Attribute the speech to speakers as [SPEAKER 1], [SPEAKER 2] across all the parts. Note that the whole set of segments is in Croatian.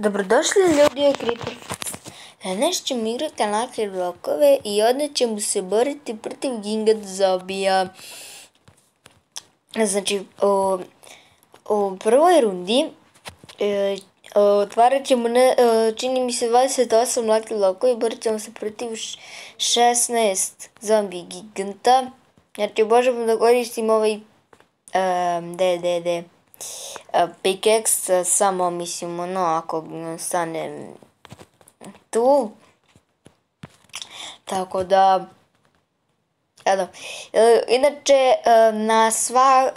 [SPEAKER 1] Dobrodošli ljudi u Creeper. Danas ćemo igrati lake blokove i onda ćemo se boriti protiv Ginga zombija. Znači, u prvoj rundi otvarat ćemo, čini mi se, 28 lake blokova i borit ćemo se protiv 16 zombi giganta. Znači, možemo da koristim ovaj pickaxe, samo mislim ako stane tu, tako da eto. Inače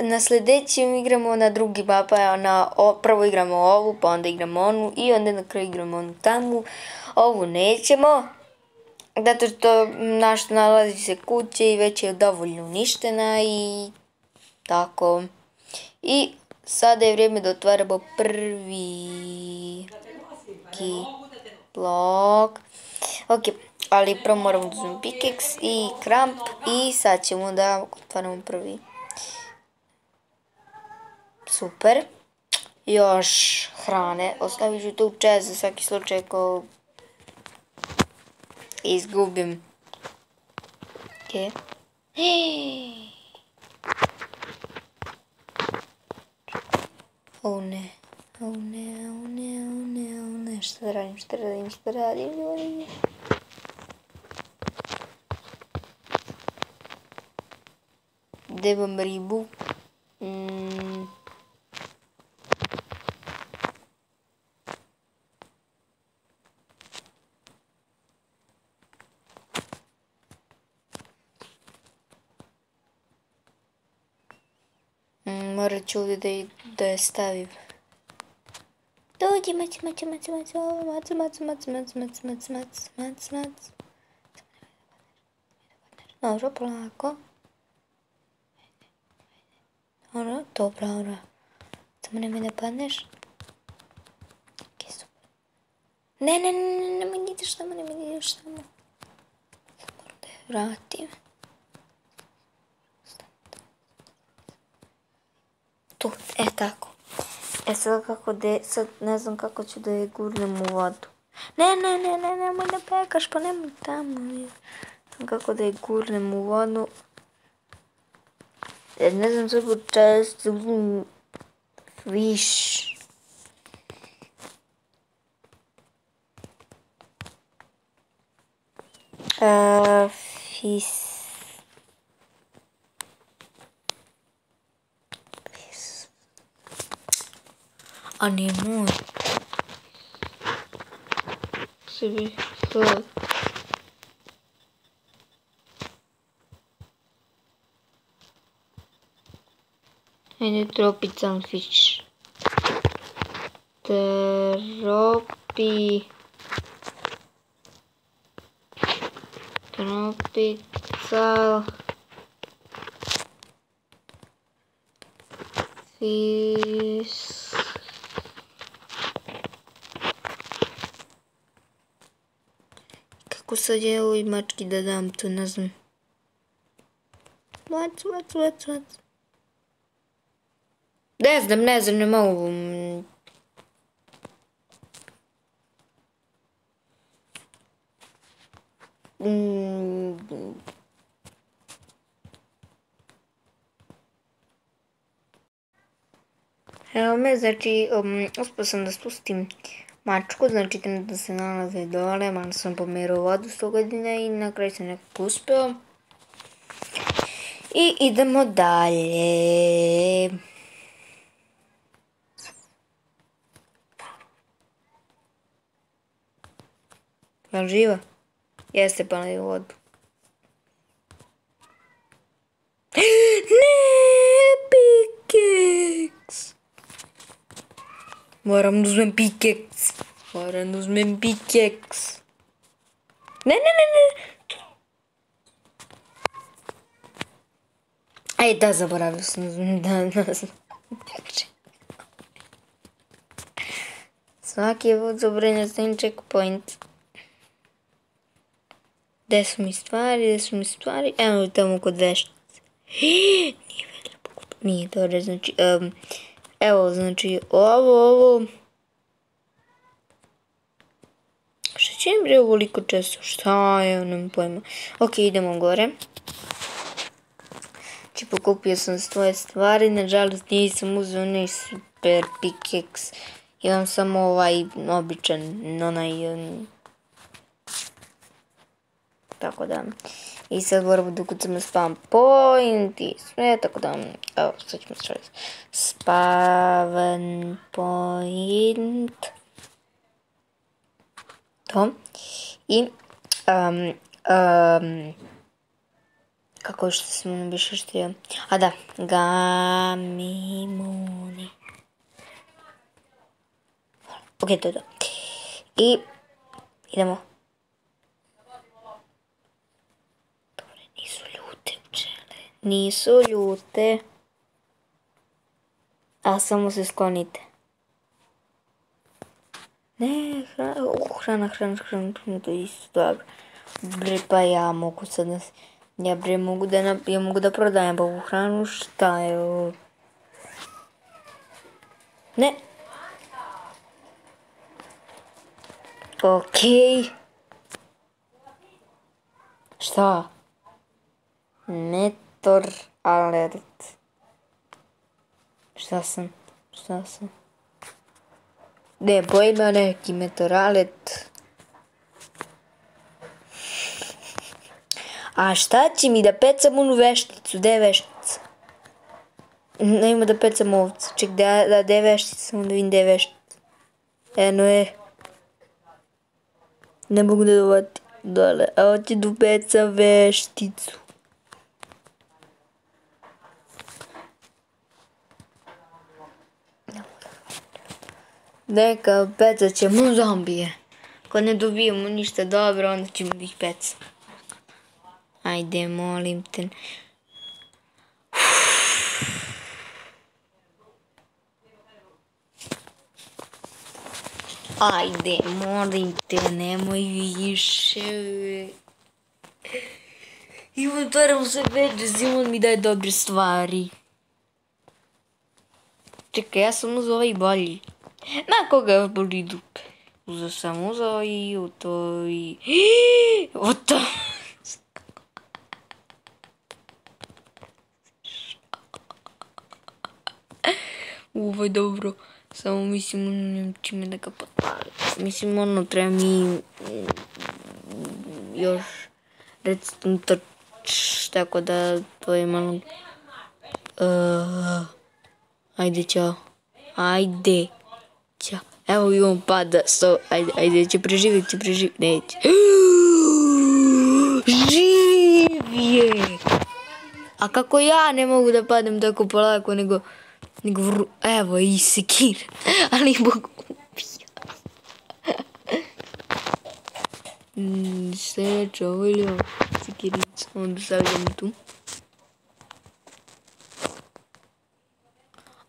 [SPEAKER 1] na sljedećim igramo na drugi mapa, prvo igramo ovu, pa onda igramo onu i onda na kraju igramo onu tamo. Ovu nećemo, zato što naš nalazi se kuće i već je dovoljno uništena i tako. I sada je vrijeme da otvaramo prvi blok. Ok, ali prvo moramo da uzmemo pickaxe i kramp i sad ćemo da otvaramo prvi. Super. Još hrane. Ostavit ću tu chest za svaki slučaj ako izgubim. Ok. O ne, šta radim, ljudi. Debam ribu. Morat ću ovdje da je stavim. Dođi, mac. Dobro, polako. Dobro. Samo nemoj da padneš. Ok, super. Ne, nemoj da ideš tamo. Moram da je vratim. Tu, tako. Sad ne znam kako ću da je gurnem u vodu. Nemoj da pekaš, pa nemoj tamo. Ne znam kako da je gurnem u vodu. Jer ne znam svako često uzmem fish. A nemoj. Sebi sad. Ajde tropit sam fish. Tropit sal. Fish. Kako sad je ovoj mački da dam to, ne znam. What? Ne znam, ne mogu. Evo me, znači, uspio sam da spustim mačku, znači da se nalaze dole, malo sam pomerao vodu 100 godina i na kraju sam nekako uspio. I idemo dalje. Jel živa? Jeste, pala je u vodu. Ne, pickaxe! Moram da uzmem pickaxe. Ne. Aj, da, zaboravio sam. Svaki je vod zabranjen s tim checkpoint. Gde su mi stvari? Evo tamo kod veštice. Nije veliko. Nije dobro, znači... Evo, znači, ovo... Čim bre ovoliko često? Šta je, nemam pojma. Ok, idemo gore. Znači, pokupio sam svoje stvari, nažalost nisam uzeo onaj super pickaxe. Imam samo ovaj običan, onaj... Tako da... I sad moramo da ukucamo spawn point i sve, tako da... Evo, sad ćemo šaliti. Spawn point... To. I... kako što sam više štio? A da, Gamimoni. Ok, to je to. I idemo. Dobre, nisu ljute pčele. Nisu ljute. A samo se sklonite. Ne, hrana, to je isto dobro. Bre, pa ja mogu sad da... Ja bre mogu da prodajem ovu hranu, šta je ovo? Ne. Okej. Šta? Meteor alert. Šta sam? Ne, pojma neki meteor alert. A šta će mi da pecam onu vešticu? Gde je veštica? Nema da pecam ovce. Ček, gde je veštica? Onda vidim gde je veštica. Eno je. Ne mogu da dovatim dole. A hoću da pecam vešticu. Neka, pecat ćemo zombije. Ako ne dobijemo ništa dobro, onda ćemo da ih pecam. Ajde, molim te. Ajde, molim te, nemoj više. Ivan, otvaram se već, Simon mi daje dobre stvari. Čekaj, ja sam uzao ovaj bolji. Na koga boli dupe? Uzao sam i u to i... U to... Ovo je dobro, samo mislim nemam čime da ga potpalim. Mislim ono treba mi još redstone torch, tako da to je malo... Ajde, čao. Ajde, čao. Evo i on pada, ajde, će preživjeti, neće. Živ je! A kako ja ne mogu da padem tako polako, nego evo i sekir, ali mogu ubija. Sljedeće, ovo ili ovo, sekiricu, onda stavljamo tu.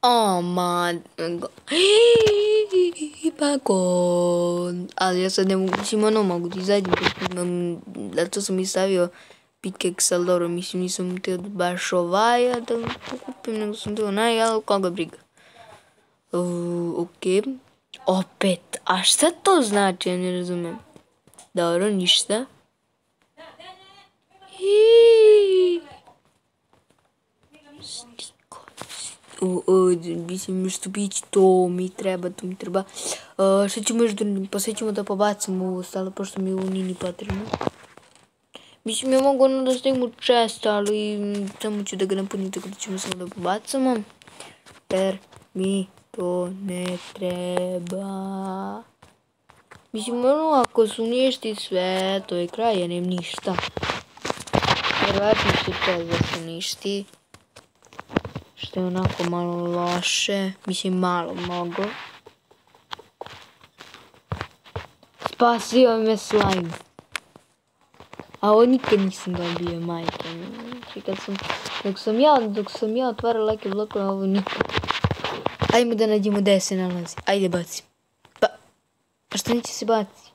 [SPEAKER 1] O, ali ja sad ne mogu, mislim ono mogu ti zadnji, zato sam i stavio pickaxe, ali dobro, mislim nisam htio baš ovaj, da kupim, nego sam htio onaj, ali koga briga. Ok, opet, a šta to znači, ja ne razumijem. Dobro, ništa. Mislim što biće, to mi treba. Šta ćemo još da, pa sve ćemo da pobacimo ovo ostalo, pošto mi ovo nije ni potrebno. Mislim, ja mogu ono da stavim u chest, ali samo ću da ga napunim, tako da ćemo samo da pobacamo. Jer mi to ne treba. Mislim, ono, ako su uništi sve, to je kraj, ja nemam ništa. Vjerojatno će čest da se uništi. Što je onako malo loše. Mislim, malo mogu. Spasio me slime. A ovo nikad nisam dobio, majke. Dok sam ja otvarala lake blokove, ovo nikad. Ajmo da nađemo gdje se nalazi. Ajde, bacim. Pa, a što neće se baci?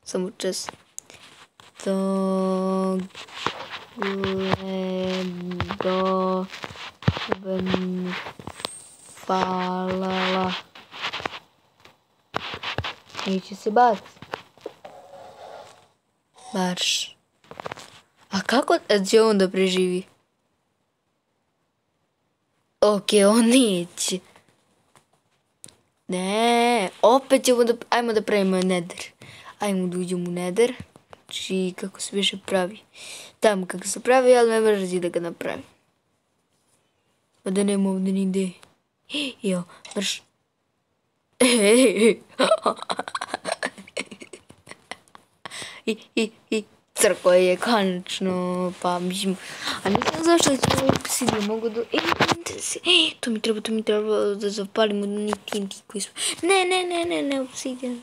[SPEAKER 1] Samo čas. To... Gledo... Falala... Neće se baci. Baš. A kako će on da preživi? Ok, on neće. Ne, opet ćemo da... Ajmo da pravimo nether. Ajmo da uđemo u nether. Znači, kako se više pravi. Tamo kako se pravi, ali me mrzi da ga napravi. Da nema ovdje nigde. Jo, mrš. I crkva je konačno, pa mislim, a ne znam zašto ću obsidian mogu da, to mi treba da zapalimo ni TNT koji smo, ne, obsidian,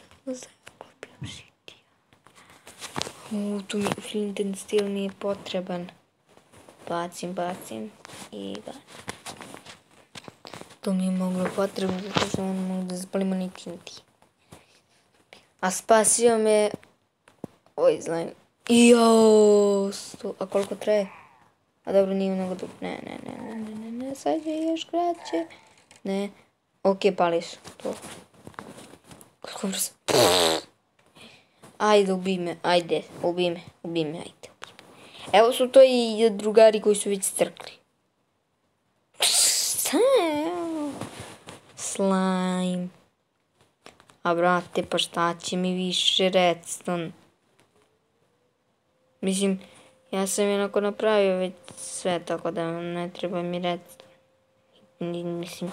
[SPEAKER 1] tu mi flint and steel nije potreban, bacim i bacim. To mi je moglo potrebno zato što mogu da zapalimo ni TNT. A spasio me ovaj slime. Joooo, a koliko traje? A dobro, nije mnogo dug. Ne, sad je još kraće. Ne, ok, pališ to. Koliko brzo. Ajde, ubij me, ajde. Evo su to i drugari koji su već strkli. Slime. A brate, pa šta će mi više redstone? Mislim, ja sam jednako napravio već sve, tako da ne treba mi redstone. Mislim,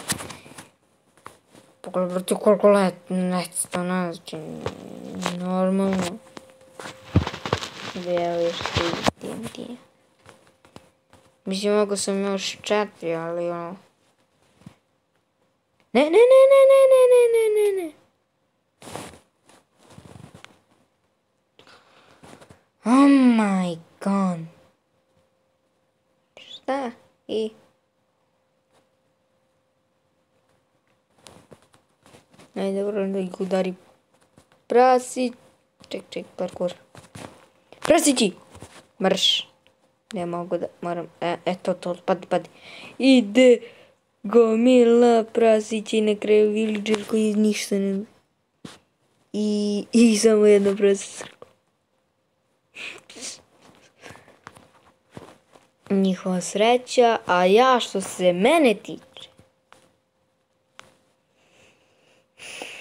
[SPEAKER 1] pogledajte koliko redstone, znači, normalno. Gdje evo još TNT. Mislim, mogu sam još 4, ali ono... Ne. Oh my god. Šta? Ajde, dobro da ih udari. Prasi. Ček, parkour. Prasići! Mrš. Ne mogu da, moram, eto to, padi. Ide gomila prasića i na kraju villager koji ništa ne... I samo jedno prasića. Njihova sreća, a ja što se mene tiče.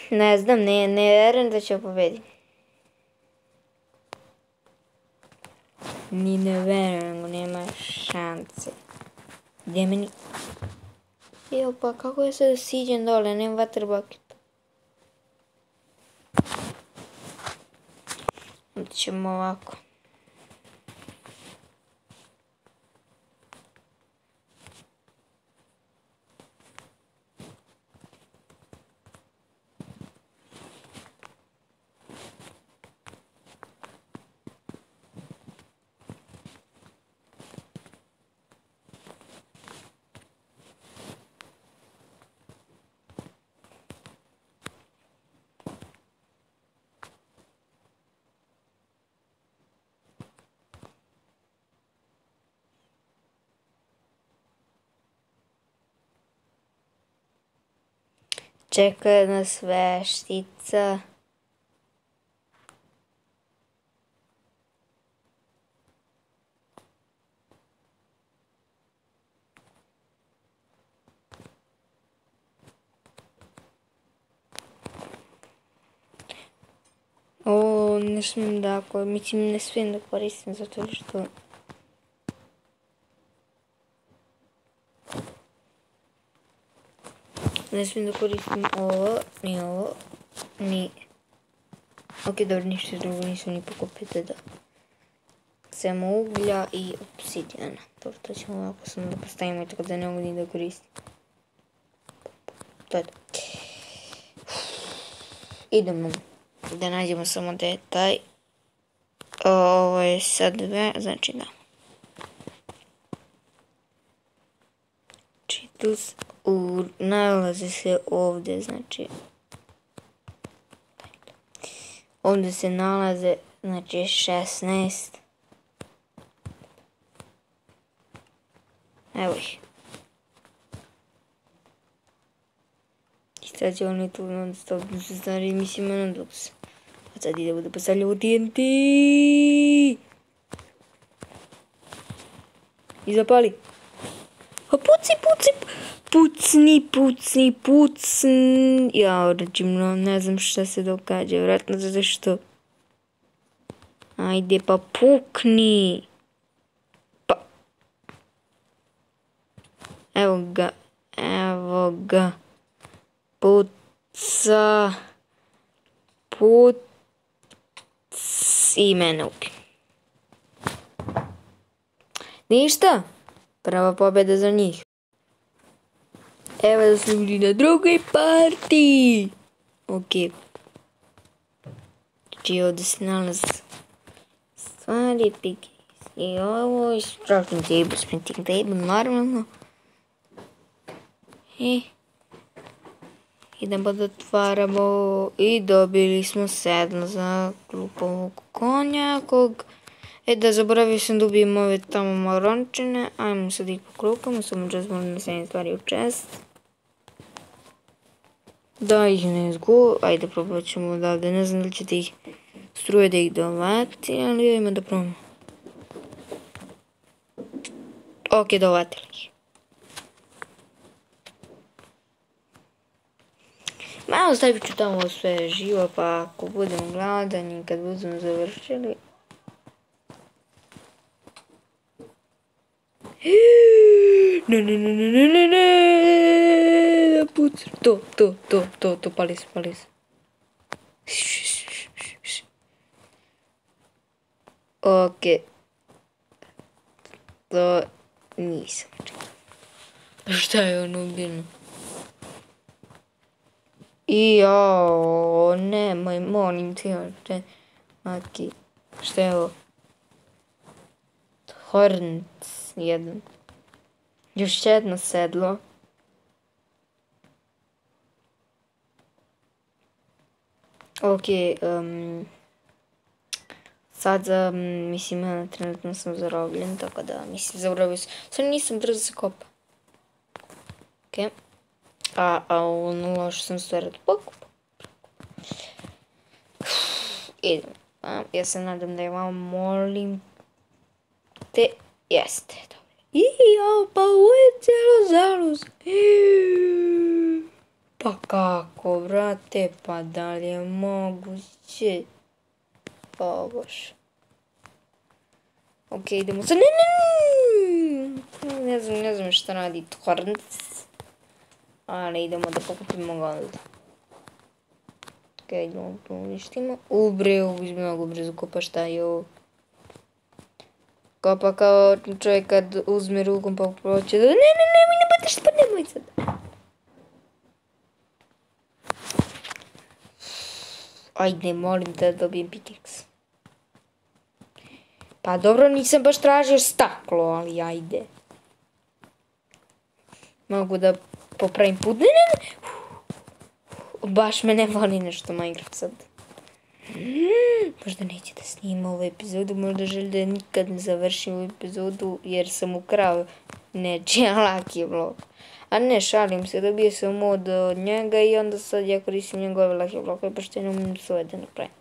[SPEAKER 1] Ne znam, ne vjerujem da će pobediti. Ni ne vjerujem, nema šanse. Gdje meni... Evo pa kako je sad siđen dole, nema water bucket. Onda ćemo ovako. Čeka nas veštica. O, ne smijem da, mislim ne smijem da koristim zato što... Ne smijem da koristim ovo, ni... Ok, dobro, ništa drugo nisam ni pokupiti da... Samo uglja i obsidijana. Dobro, to ćemo ovako samo da postavimo tako da ne mogu ni da koristim. To je to. Idemo da nađemo samo detaj. Ovo je sad dve, znači da. Cheetos nalaze se ovdje, znači. Ovdje se nalaze, znači 16. Evo ih. I sad će oni tu non stop stvari, mislim non dok se. Sad idemo da postavljamo TNT. I zapali. A pucni. Ja, račimno, ne znam šta se događa, vjerojatno zato što. Ajde, pa pukni. Pa. Evo ga. Puca. I mene ubi. Ništa. Prva pobjeda za njih. Evo da su bili na drugoj partiji. Ok. Znači ovdje se nalazi stvari, pike. I ovo je crafting table, sprinting table, normalno. I idemo da otvaramo i dobili smo sedlo za glupovog konja kog... da zaboravio sam da ubijem ove tamo marončine. Ajmo sad ih poklukamo, samo just moram da stavim stvari u chest. Da ih ne izgu, ajde probat ćemo odavde, ne znam da li ćete ih struje da ih dovati, ali ima da probamo. Ok, dovatili ih. Malo stavit ću tamo sve živo, pa ako budem gladan i kad budemo završili. Ne, puc, to, pali se. Ok. To nisam čekao. Šta je ono bilo? Jao, nemoj, molim ti, Maki. Šta je ovo? Hornets, jedan. Još jedno sedlo. Ok, sad, mislim, trenutno sam zarobljen, tako da, mislim, zaboravio sam. Sad nisam brzo se kopa. Ok. Ono loš sam stvarati pokup. Idemo. Ja se nadam da je vam molim te. Jeste, dobro. Pa ovo je cijelo zaluz. Pa kako, brate, pa da li je moguće? O bože. Ok, idemo sad. Ne znam šta radi Torrents. Ali idemo da pokupimo gold. Ok, idemo to uništimo. Mnogo brzo kopa, šta je ovo? Kopa kao čovjek kad uzme rukom pa proće da... Ne budeš pa nemoj sad. Ajde, molim te da dobijem pickaxe. Pa dobro, nisam baš tražio staklo, ali ajde. Mogu da popravim put. Ne. Baš me ne voli nešto Minecraft sad. Možda neće da snima ovu epizodu, možda želi da nikad ne završim ovu epizodu jer sam ukrao nečija Lucky Block. A ne, šalim se, dobio sam mod od njega i onda sad ja koristim njegove Lucky Blockove, pošto je ne umim svoje da napravim.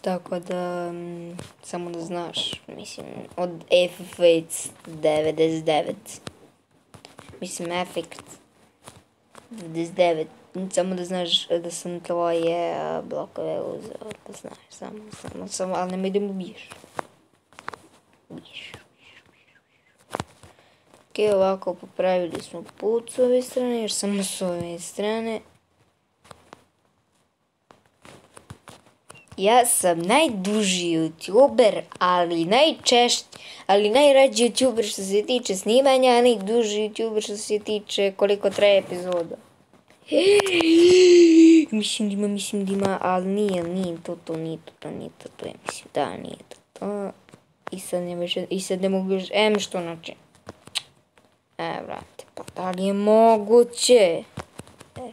[SPEAKER 1] Tako da, samo da znaš, mislim, od FF99. Mislim, Effect 99. Samo da znaš da sam tvoje blokove uzeo, da znaš, samo, ali nemoj da mu biješ. Ok, ovako popravili smo put s ove strane, još samo s ove strane. Ja sam najduži youtuber, ali najrađi youtuber što se tiče snimanja, a najduži youtuber što se tiče koliko traje epizoda. Mislim da ima, ali nije to, ja mislim, da, nije to. I sad ne mogu još, što znači. Vrate, pa da li je moguće?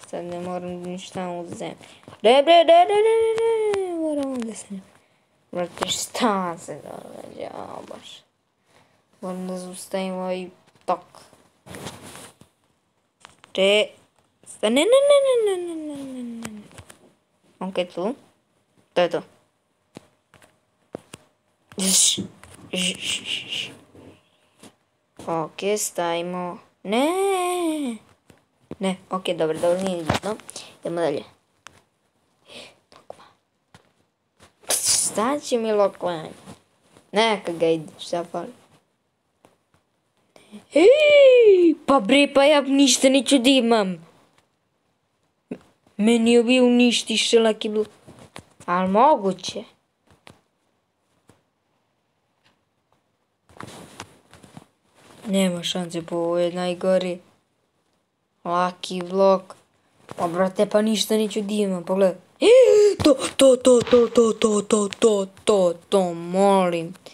[SPEAKER 1] Sad ne moram ništa uzem. Ne, moram da se ne... Vrate, šta se događa, baš. Moram da zaustavim ovaj tok. Ne. Ok, tu. To je to. Ok, stavimo. Ne. Ne, ok, dobro, nije bitno. Idemo dalje. Šta će mi lokvanj? Neka ga ide, šta fali. Pa bre, pa ja ništa neću da imam. Meni je bio uništiš laki blok. Ali moguće. Nema šanse, po ovo je najgori. Laki blok. Pa brate, pa ništa neću da imam, pogledaj. To, molim te,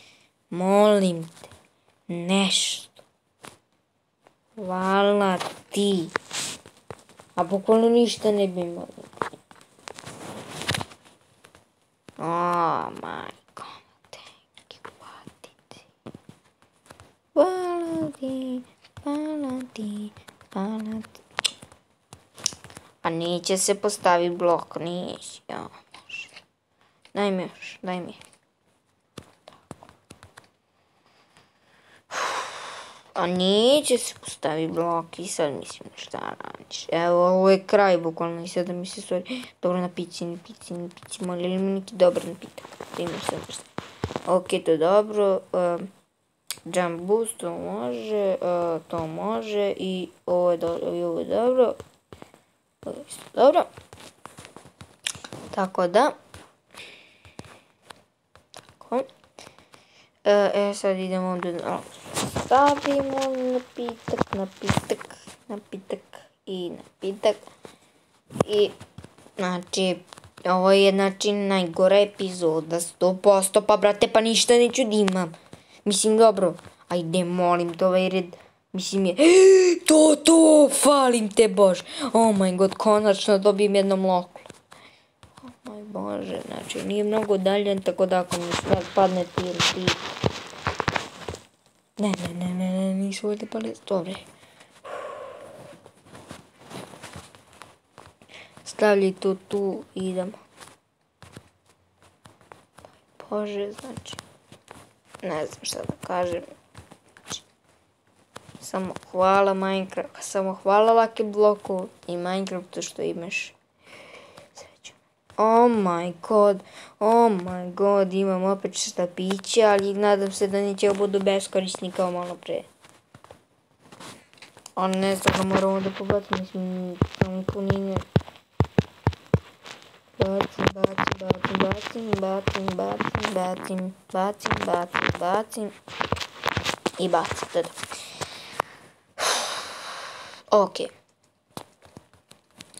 [SPEAKER 1] nešto. Hvala ti. A bukvalno ništa ne bi imao. Oh my god, thank you, hvala ti. A neće se postaviti blok, neće. Daj mi još, daj mi. A neće se postaviti blok i sad mislim šta radiš. Evo, ovo je kraj bukvalno i sada mi se stvari. Dobro, na pici, moli li mi neki dobar napitak. Ok, to je dobro. Jump boost, to može i ovo je dobro. Dobro. Tako da. Tako. Sad idemo da stavimo napitak. I znači, ovo je znači najgora epizoda, 100%, pa brate, pa ništa neću da imam. Mislim, dobro, ajde, molim te, ovaj red, mislim je, to, falim te, bož. Oh my god, konačno dobijem jednom loklu. Oh moj bože, znači, nije mnogo dalje, tako da ako mi sad padne TNT. Ne, nisu ovdje pale, dobre. Stavljaj to tu i idemo. Bože, znači, ne znam šta da kažem. Samo hvala Minecraft, samo hvala Lucky Bloku i Minecraftu što imaš sreću. Oh my god, imam opet šta piće, ali nadam se da neće ovo budu beskorisni kao malo pre. On ne znam da moramo da pobacimo, mislim, samo punine. Bacim. I bacim, da. Ok.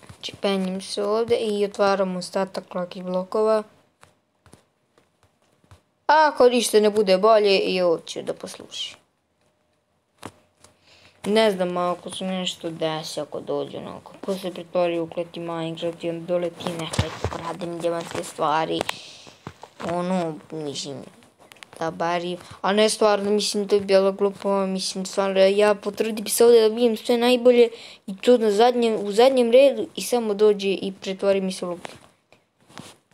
[SPEAKER 1] Znači, penjem se ovdje i otvaramo ostatak Lucky blokova. Ako ništa ne bude bolje, i ovo ću da posluši. Ne znam, ako se nešto desi, ako dođe onako, ko se pretvori ukleti Minecraft i onda doleti nekako radim diamantske stvari. Ono, mislim, da bari, a ne stvarno, mislim, to je bilo glupo, mislim, stvarno, ja potrudim se ovdje da bijem sve najbolje i to u zadnjem redu i samo dođe i pretvori mi se u lupi.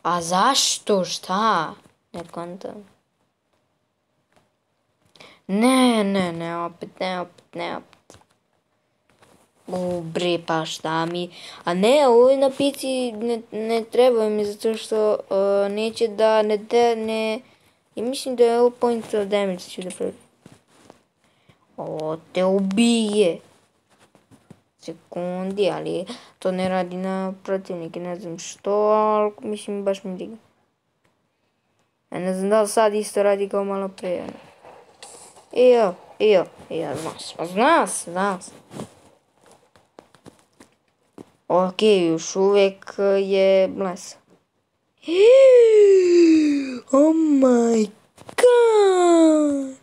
[SPEAKER 1] A zašto? Šta? Ne kontam. Ne, opet. Bre, pa šta mi... A ne, ovoj na pici ne treba mi zato što neće da ne... I mislim da je ovo point of damage ću da pravi. Ovo te ubije. Sekundi, ali to ne radi na protivnike, ne znam što, ali mislim baš mi briga. Ne znam da li sad isto radi kao malo pre. Ejo, znaš. Ok, još uvijek je blesa. Oh my god!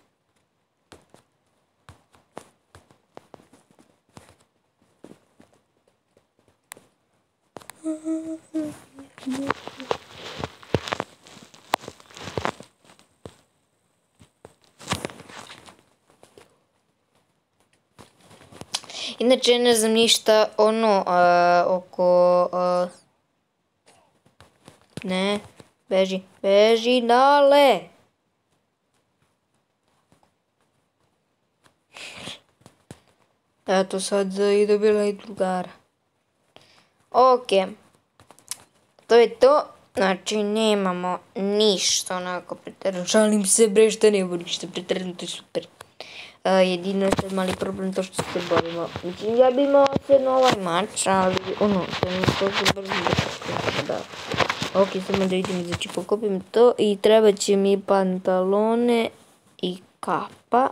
[SPEAKER 1] Inače ne znam ništa ono oko Ne, beži, beži, dale! Eto sad i dobila i drugara. Ok. To je to. Znači, nemamo ništa onako pretjerano. Šalim se bre, što nemamo ništa pretjerano, to je super. Jedino je sad mali problem to što se borimo. Mislim, ja bi imao se na ovaj mač, ali ono, to se brzo da. Ok, samo da vidim, znači pokupim to i treba će mi pantalone i kapa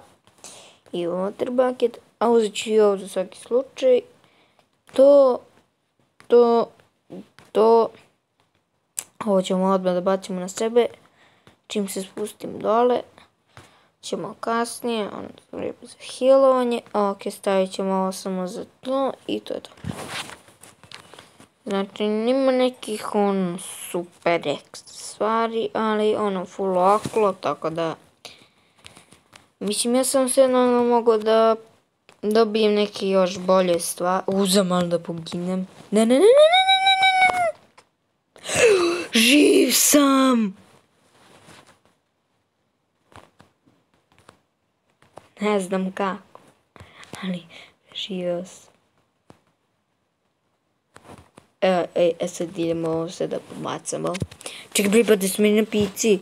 [SPEAKER 1] i water bucket, a uzet ću i ovo za svaki slučaj. Ovo ćemo odmah da bacimo na sebe, čim se spustim dole, ćemo kasnije, onda vreme za healovanje, ok, stavit ćemo ovo samo za tlo i to je to. Znači, nima nekih super ekstra stvari, ali full oklo, tako da... Mislim, ja sam se mogao da dobijem neke još bolje stvari. Uzam da poginem. Ne. Živ sam! Ne znam kako, ali živio sam. Sad idemo ovo sve da pobacamo. Čekaj, pripade su mi na pici.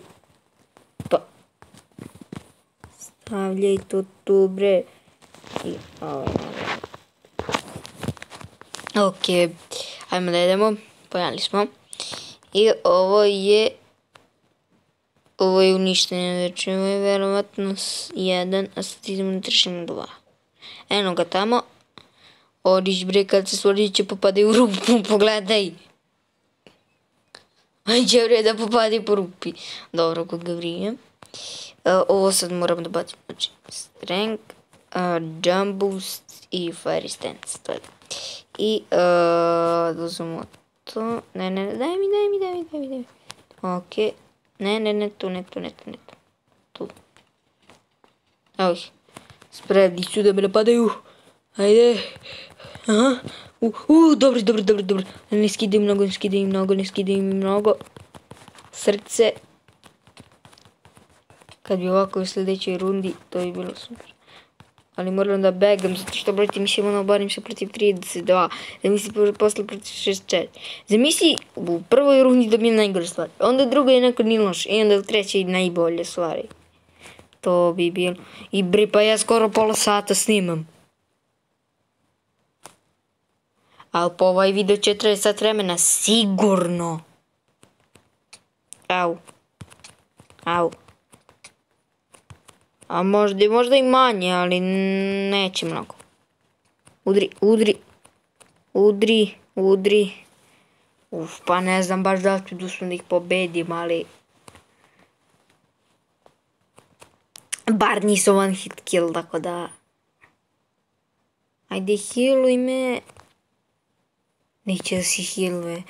[SPEAKER 1] Pa. Stavljaj to tu, bre. Ok, ajmo da idemo. Pojeli smo. I ovo je uništenje, znači ovo je verovatno 1, a sad idemo na trešimo 2. Eno ga tamo. Odiš bre, kad se stvori će popade u rupu, pogledaj. Ajde bre da popade po rupi. Dobro, kod ga vrijem. Ovo sad moram da bacim, znači strength, jump boost i fire stance, to je. I da uzmemo to, ne, daj mi. Ok, ne, tu. Evo ih, spredi su da me napadaju, ajde. Aha, dobro, ne skidaj mnogo, srce. Kad bi ovako u sljedećoj rundi, to bi bilo super. Ali moram da begam, zato što broj ti mislimo borim se protiv 32. Zamisli posle protiv 64. Zamisli u prvoj rundi dobijem najgore stvari. Onda druga je neko ni loš. I onda u trećoj najbolje stvari. To bi bilo. I bre, pa ja skoro pola sata snimam. Ali po ovaj video će 30 sat vremena, sigurno. Au. A možda i manje, ali neće mnogo. Udri. Pa ne znam baš da ću da ih pobedim, ali... Bar nisu one hit kill, tako da... Ajde, healuj me. Neće da si healuje.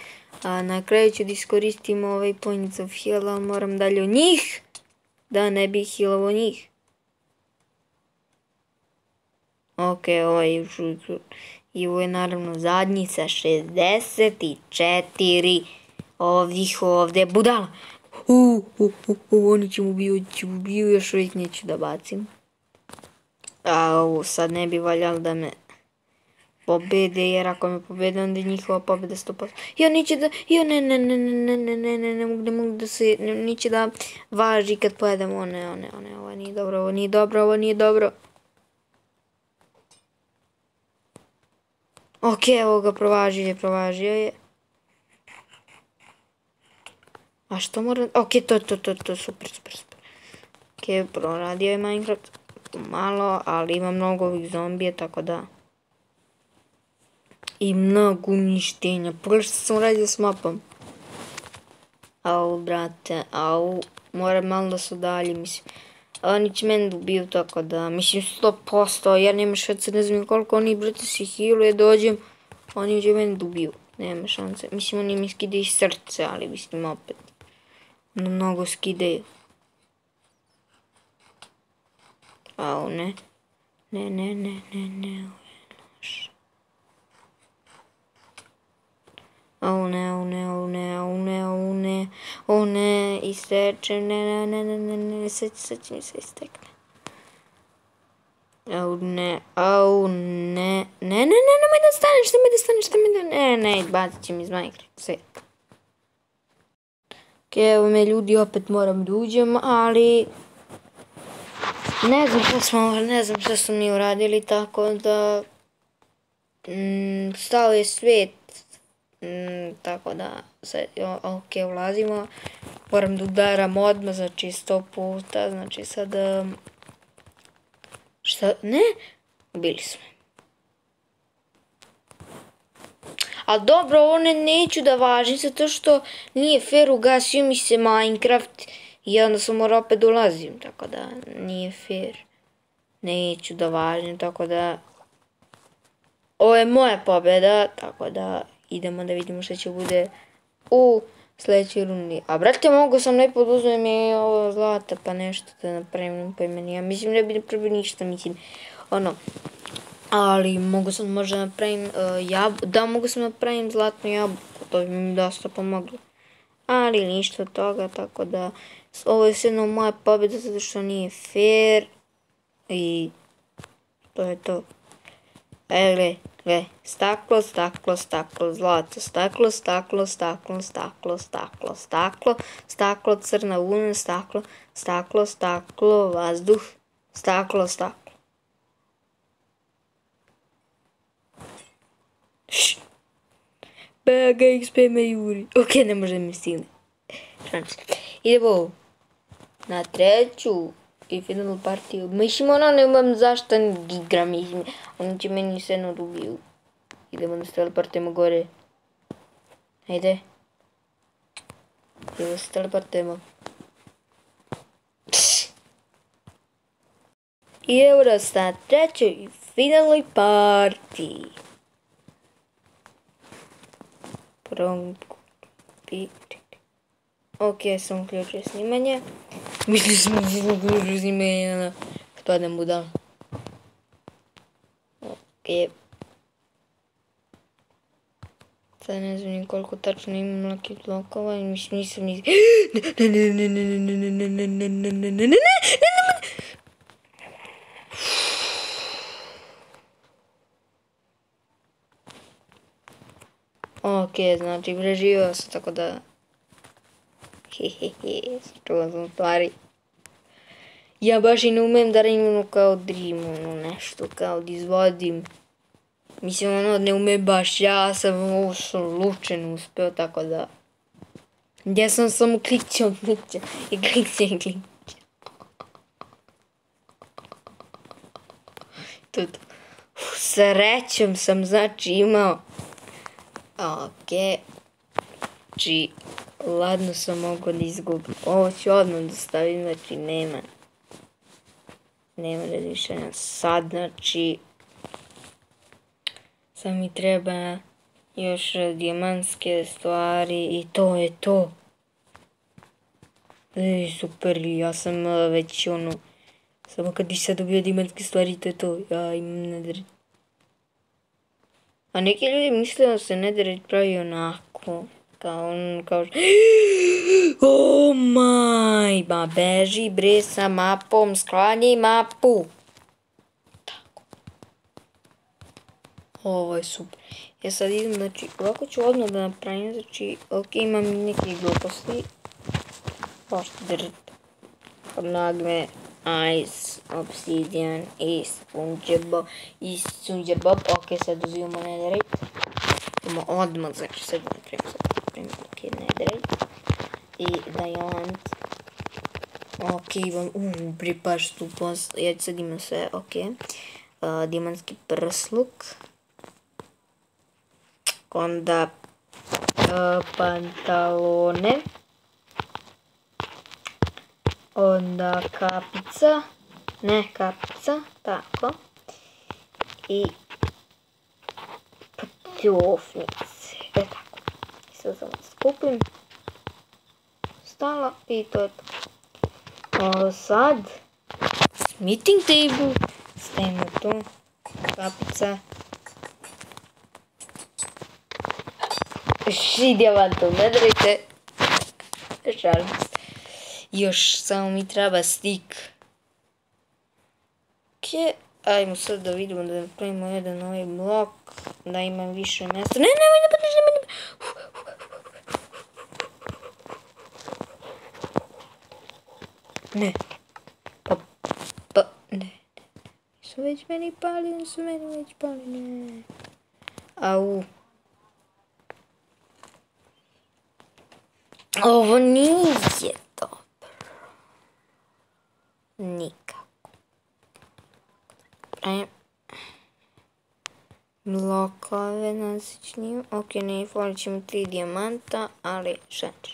[SPEAKER 1] A na kraju ću da iskoristim ovaj points of heal, ali moram dalje od njih. Da ne bih healovao njih. Ok, i ovo je naravno zadnji sa 64 ovdje budala. Oni će mu ubiju, još uvijek neću da bacim. A ovo sad ne bi valjalo da me pobede, jer ako me pobede onda je njihova pobeda 100%. Ja neće da, ne mogu da se, neće da važi kad pojedem ovo nije dobro. Ok, evo ga, provažio je. A što moram... Ok, to, super. Ok, proradio je Minecraft. Malo, ali ima mnogo ovih zombije, tako da... I mnogo uništenja. Pogledaj što sam uradio s mapom. Au, brate, moram malo da se udalji, mislim. Oni će mene da ubiju, tako da, mislim 100%, ja nema šanse, ne znam koliko oni, brate, si healuje, dođem, oni će mene da ubiju, nema šanse. Mislim, oni mi skidaju srce, ali mislim opet, mnogo skidaju. Au, ne, au, ne. isteče, ne, sad će mi se istekne. Au, ne, nemoj da staneš, ne, bacit će mi iz Minecraft, sve. Ok, evo me ljudi, opet moram da uđem, ali... Ne znam šta smo mi uradili, tako da... Stao je svijet, tako da, ok, ulazimo. Moram da udaram odmah, znači 100 puta, znači sad... Šta? Ne? Bili smo. Ali dobro, ovo neću da važim, zato što nije fair, ugasio mi se Minecraft i onda sam morao opet da ulazim, tako da nije fair. Neću da važim, tako da... Ovo je moja pobjeda, tako da idemo da vidimo što će bude u sljedećoj rundi. A brate, mogu sam ne poduzmem i ovo zlata pa nešto da napravim po imeni. Ja mislim ne bi napravio ništa, mislim, ono, ali mogu sam možda napravim mogu sam napravim zlatnu jabuku, to bi mi dosta pomoglo. Ali ništa od toga, tako da ovo je sve moja pobjeda zato što nije fair i to je to. Gle, staklo, zlato, staklo, crna vuna, staklo, vazduh, staklo. Baga XP me juri. Ok, ne može mi stigne. Idemo na treću i finalnu partiju. Mislim, ne imam zašto igram, mislim. Oni će meni sve narubiju. Idemo da se teleportujemo gore. Ajde. Idemo da se teleportujemo. I evo nas na trećoj i finalnoj partiji. Ok, sam uključio snimanje. Mislili smo uključio snimanje na što ne budala. Ok. Sad ne znam ni koliko tačno imam lakih blokova i mislim nisam ni... Ne. Ok, znači preživio sam, tako da... Čuo sam stvari. Ja baš i ne umem da radim kao Dream, nešto kao da izvodim. Mislim, ne umem baš, ja sam ovo slučajno uspeo, tako da... Ja sam samo klikćao i klikćao. Srećom sam, znači, imao... Ok, znači, ladno sam mogao da izgubim. Ovo ću odmah da stavim, znači, nema razmišljanja. Sad, znači, sad mi treba još dijamantske stvari i to je to. Super, ja sam već samo kad bi sad dobio dijamantske stvari, to je to. Ja imam netherite. A neki ljudi misle da se netherite pravi onako, kao oh my, ma beži bre sa mapom, sklanjaj mapu. Tako. Ovo je super. Ja sad idem, znači, ovako ću odmah da napravim, znači, ok, imam neke gluposti. Pošto dirt, magme, ice, obsidian i SpongeBob. Ok, sad uzimamo netherite. Idemo odmah, znači sad napravim ok, netherite i diamond. Ok, imam, baš tu ja sad imam sve, ok. Dijamantski prsluk. Onda pantalone. Onda kapica, tako, i patjofnice, tako, sad samo skupim, stala i to je to. Sad, smithing table, stavimo tu, kapica, i dijamantom, ne drite, šalim se. Još samo mi treba stik. Ok, ajmo sad da vidimo da napravimo jedan ovaj blok, da imam više mjesta. Ne, nemoj da padneš, nemoj da... Ne. Ne. Su već meni pali, ne. Au. Ovo nije dobro. Nikako. Blokove nasičniju. Ok, ne falit ćemo 3 dijamanta, ali šač.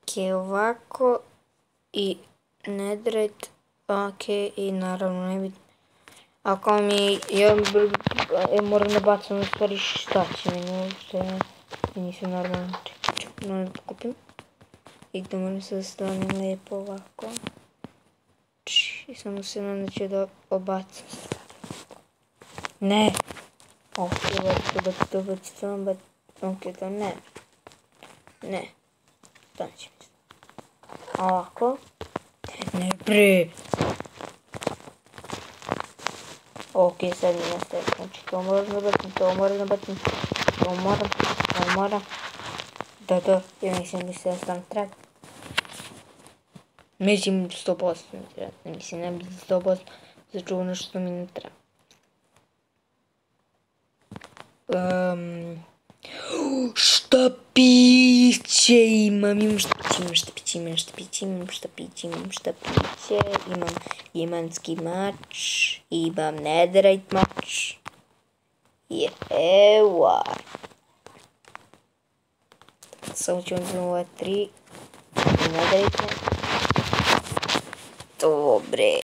[SPEAKER 1] Ok, ovako. I netherite. Ok, i naravno ne vidim. Ako mi, ja moram da bacam u stvari šta će mi uopšte, nisam normalno, moram da kupim. I da moram se da stavim lijepo ovako. I samo se nadam da će da obacim stvari. Ne! Ok, ok, to ne. Ne. To neće mi se. Ovako. Ne bre! Ok, sad mi nastaje, znači to moram nabacim, to moram. Da, ja mislim da se sam treba. Mislim 100% mi treba, mislim ne bi 100% začuo ono što mi ne treba. Šta piće imam imam diamantski mač, imam netherite mač, ewa. Samo ću vam ova 3, netherite mač. Dobre.